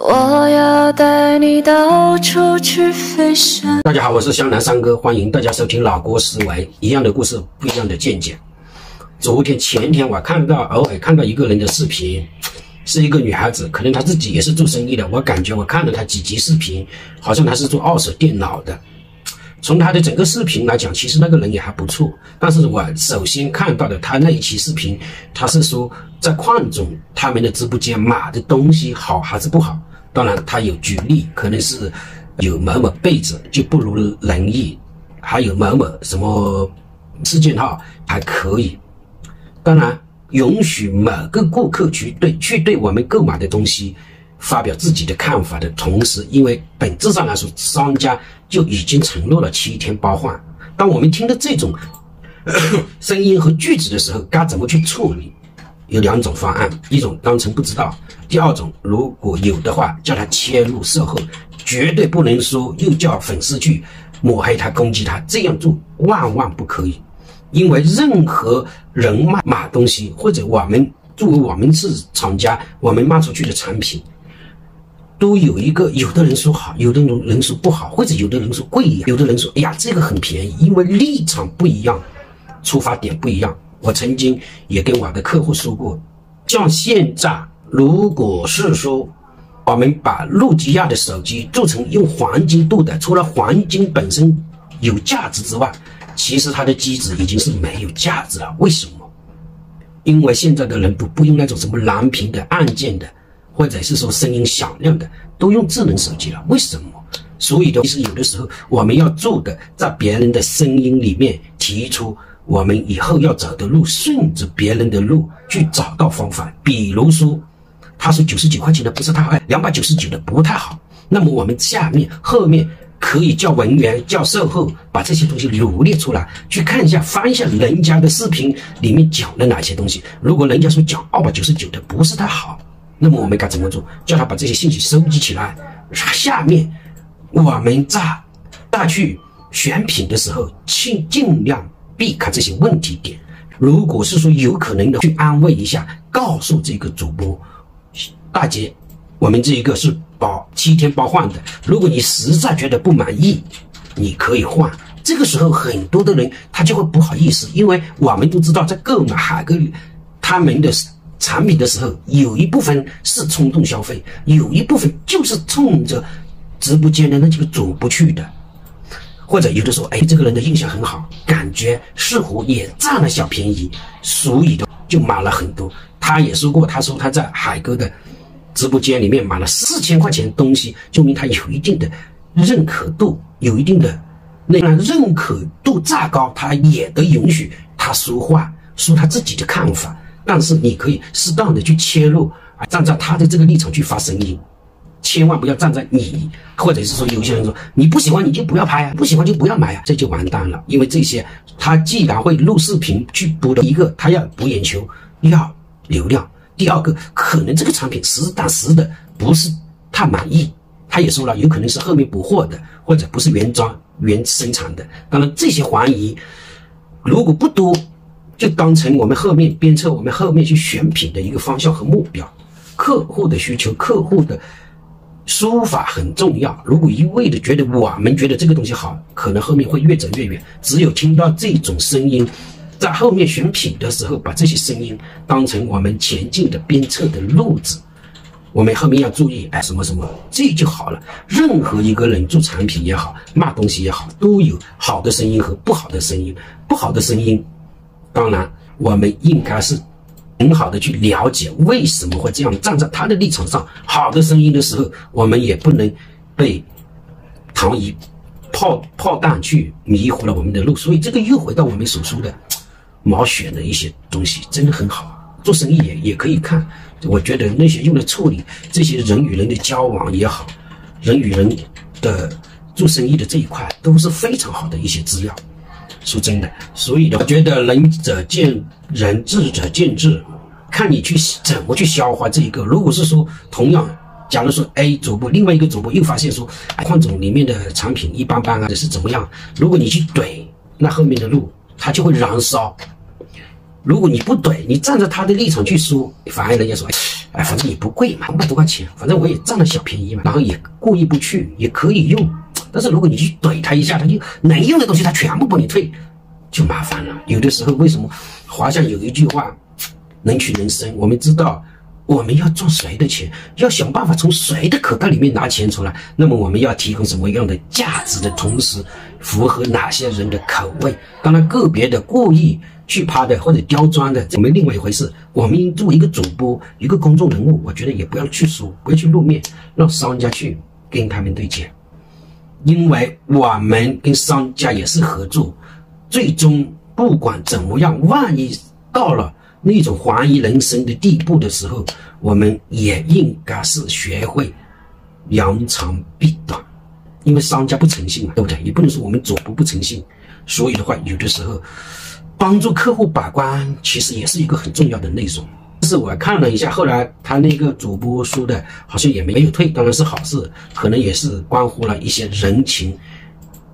我要带你到处去飞翔。大家好，我是湘南三哥，欢迎大家收听老郭思维，一样的故事，不一样的见解。前天我偶尔看到一个人的视频，是一个女孩子，可能她自己也是做生意的，我感觉我看了她几集视频，好像她是做二手电脑的。从她的整个视频来讲，其实那个人也还不错，但是我首先看到的她那一期视频，她是说在邝总他们的直播间买的东西好还是不好。当然他有举例，可能是有某某被子就不如人意，还有某某什么4件套还可以。当然允许某个顾客去对我们购买的东西发表自己的看法的同时，因为本质上来说商家就已经承诺了7天包换。当我们听到这种声音和句子的时候，该怎么去处理？有2种方案，一种当成不知道，第二种如果有的话，叫他切入售后，绝对不能说又叫粉丝去抹黑他攻击他，这样做万万不可以。因为任何人买东西，或者作为我们是厂家，我们卖出去的产品都有一个，有的人说好，有的人说不好，或者有的人说贵，有的人说哎呀这个很便宜，因为立场不一样，出发点不一样。我曾经也跟我的客户说过，像现在如果是说我们把诺基亚的手机做成用黄金镀的，除了黄金本身有价值之外，其实它的机子已经是没有价值了。为什么？因为现在的人不用那种什么蓝屏的按键的，或者是说声音响亮的，都用智能手机了。为什么？所以其实有的时候我们要做的，在别人的声音里面提出我们以后要走的路，顺着别人的路去找到方法。比如说他说99块钱的不是太好，299的不太好，那么我们后面可以叫文员叫售后把这些东西罗列出来，去看一下翻一下人家的视频里面讲了哪些东西。如果人家说讲299的不是太好，那么我们该怎么做？叫他把这些信息收集起来，下面我们再去选品的时候尽量避开这些问题点。如果是说有可能的去安慰一下，告诉这个主播大姐，我们这一个是7天包换的，如果你实在觉得不满意，你可以换。这个时候很多的人他就会不好意思，因为我们都知道在购买海格力他们的产品的时候，有一部分是冲动消费，有一部分就是冲着直播间的那几个主播去的。或者有的说，这个人的印象很好，感觉似乎也占了小便宜，所以就买了很多。他也说过，他说他在海哥的直播间里面买了4000块钱的东西，说明他有一定的认可度，有一定的那认可度再高，他也得允许他说话，说他自己的看法。但是你可以适当的去切入，站在他的这个立场去发声音，千万不要站在你，或者是说有些人说你不喜欢你就不要拍啊，不喜欢就不要买啊，这就完蛋了。因为这些他既然会录视频去补的，一个他要补眼球，要流量，第二个可能这个产品实打实的不是太满意，他也说了有可能是后面补货的，或者不是原生产的。当然这些怀疑如果不多，就当成我们后面鞭策我们后面去选品的一个方向和目标。客户的需求，客户的说法很重要，如果一味的觉得我们觉得这个东西好，可能后面会越走越远。只有听到这种声音，在后面选品的时候，把这些声音当成我们前进的鞭策的路子，我们后面要注意什么什么，这就好了。任何一个人做产品也好，卖东西也好，都有好的声音和不好的声音。不好的声音当然我们应该是很好的去了解为什么会这样，站在他的立场上。好的声音的时候，我们也不能被糖衣炮弹去迷糊了我们的路。所以这个又回到我们所说的毛选的一些东西真的很好，做生意也可以看。我觉得那些用来处理这些人与人的交往也好，人与人的做生意的这一块都是非常好的一些资料。说真的，所以我觉得仁者见仁，智者见智，看你去怎么去消化这一个。如果是说同样假如说 A 主播另外一个主播又发现说邝总里面的产品一般般啊，或者是怎么样，如果你去怼，那后面的路它就会燃烧。如果你不怼，你站在他的立场去说，反而人家说，哎，反正也不贵嘛，500多块钱，反正我也占了小便宜嘛，然后也过意不去，也可以用。但是如果你去怼他一下，他就能用的东西他全部帮你退，就麻烦了。有的时候为什么华夏有一句话，能屈能伸，我们知道我们要赚谁的钱，要想办法从谁的口袋里面拿钱出来，那么我们要提供什么样的价值的同时，符合哪些人的口味。当然个别的故意去趴的或者刁钻的，我们另外一回事。我们作为一个主播，一个公众人物，我觉得也不要去说，不要去露面，让商家去跟他们对接。因为我们跟商家也是合作，最终不管怎么样，万一到了那种怀疑人生的地步的时候，我们也应该是学会扬长避短。因为商家不诚信嘛，对不对？也不能说我们主播不诚信。所以的话，有的时候帮助客户把关其实也是一个很重要的内容。但是我看了一下，后来他那个主播说的好像也没有退，当然是好事，可能也是关乎了一些人情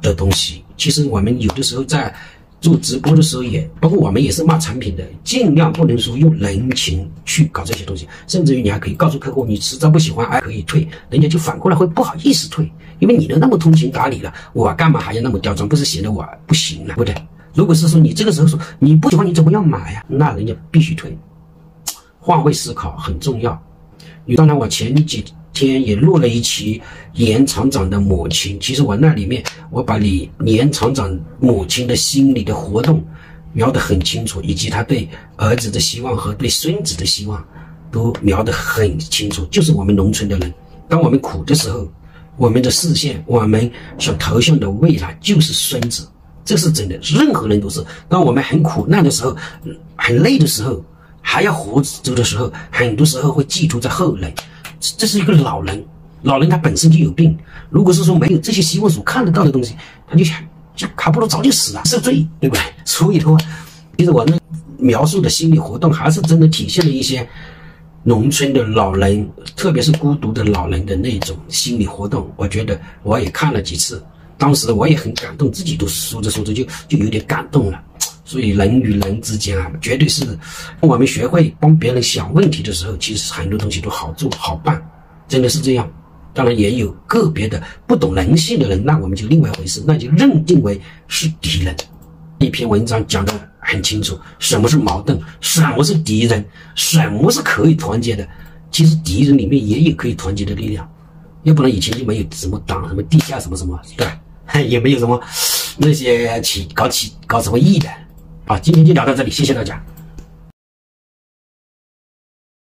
的东西。其实我们有的时候在做直播的时候也，包括我们也是卖产品的，尽量不能说用人情去搞这些东西，甚至于你还可以告诉客户，你实在不喜欢还可以退，人家就反过来会不好意思退，因为你都那么通情达理了，我干嘛还要那么刁钻，不是显得我不行了，对不对？如果是说你这个时候说你不喜欢，你怎么样买呀？那人家必须退。换位思考很重要。当然我前几天也录了一期严厂长的母亲，其实我那里面我把严厂长母亲的心理的活动描得很清楚，以及他对儿子的希望和对孙子的希望都描得很清楚。就是我们农村的人，当我们苦的时候，我们的视线，我们想投向的未来就是孙子，这是真的，任何人都是。当我们很苦难的时候，很累的时候，还要活着的时候，很多时候会寄托在后人。这是一个老人他本身就有病，如果是说没有这些希望所看得到的东西，他就卡不如早就死了，受罪，对不对？所以的话，其实我那描述的心理活动还是真的体现了一些农村的老人，特别是孤独的老人的那种心理活动。我觉得我也看了几次，当时我也很感动，自己都说着说着就有点感动了。所以人与人之间啊，绝对是我们学会帮别人想问题的时候，其实很多东西都好做好办，真的是这样。当然也有个别的不懂人性的人，那我们就另外一回事，那就认定为是敌人。一篇文章讲得很清楚，什么是矛盾，什么是敌人，什么是可以团结的。其实敌人里面也有可以团结的力量，要不然以前就没有什么党，什么地下什么什么，对吧？也没有什么那些搞什么义的。好，今天就聊到这里，谢谢大家。